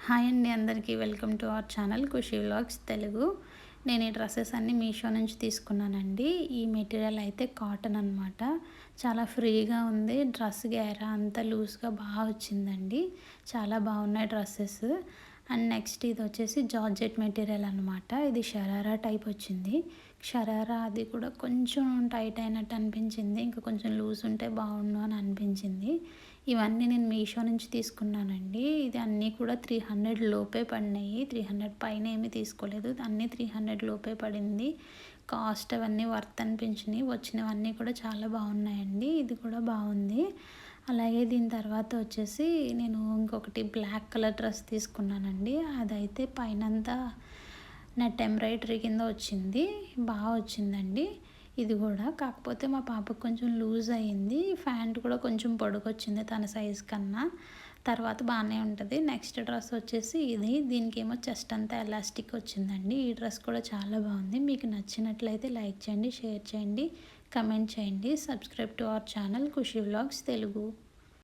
Hi అండి అందరికీ welcome to our channel Khushi vlogs Telugu. నేను ఈ డ్రెస్సెస్ అన్నీ మీషో నుంచి తీసుకున్నానండి. ఈ మెటీరియల్ అయితే కాటన్ అనమాట. చాలా ఫ్రీగా ఉంది. డ్రెస్ గేరా అంతా లూజ్గా బాగా వచ్చిందండి. చాలా బాగున్నాయి డ్రెస్సెస్. అండ్ నెక్స్ట్ ఇది వచ్చేసి జార్జెట్ మెటీరియల్ అనమాట. ఇది షరారా టైప్ వచ్చింది. షరారా అది కూడా కొంచెం టైట్ అయినట్టు అనిపించింది. ఇంకా కొంచెం లూజ్ ఉంటే బాగుండు అని అనిపించింది. ఇవన్నీ నేను మీషో నుంచి తీసుకున్నానండి. ఇది అన్నీ కూడా 300 లోపే పడినాయి. 300 పైన ఏమీ తీసుకోలేదు. అన్నీ 300 లోపే పడింది. కాస్ట్ అవన్నీ వర్త్ అనిపించినాయి. వచ్చినవన్నీ కూడా చాలా బాగున్నాయండి. ఇది కూడా బాగుంది. అలాగే దీని తర్వాత వచ్చేసి నేను ఇంకొకటి బ్లాక్ కలర్ డ్రెస్ తీసుకున్నానండి. అదైతే పైనంతా నెట్ ఎంబ్రాయిడరీ కింద వచ్చింది. బాగా వచ్చిందండి ఇది కూడా. కాకపోతే మా పాపకు కొంచెం లూజ్ అయ్యింది. ప్యాంట్ కూడా కొంచెం పొడుగొచ్చింది తన సైజ్ కన్నా. తర్వాత బాగానే ఉంటుంది. నెక్స్ట్ డ్రెస్ వచ్చేసి ఇది. దీనికేమో చెస్ట్ అంతా ఎలాస్టిక్ వచ్చిందండి. ఈ డ్రెస్ కూడా చాలా బాగుంది. మీకు నచ్చినట్లయితే లైక్ చేయండి, షేర్ చేయండి, కమెంట్ చేయండి. Subscribe to our channel Khushi vlogs Telugu.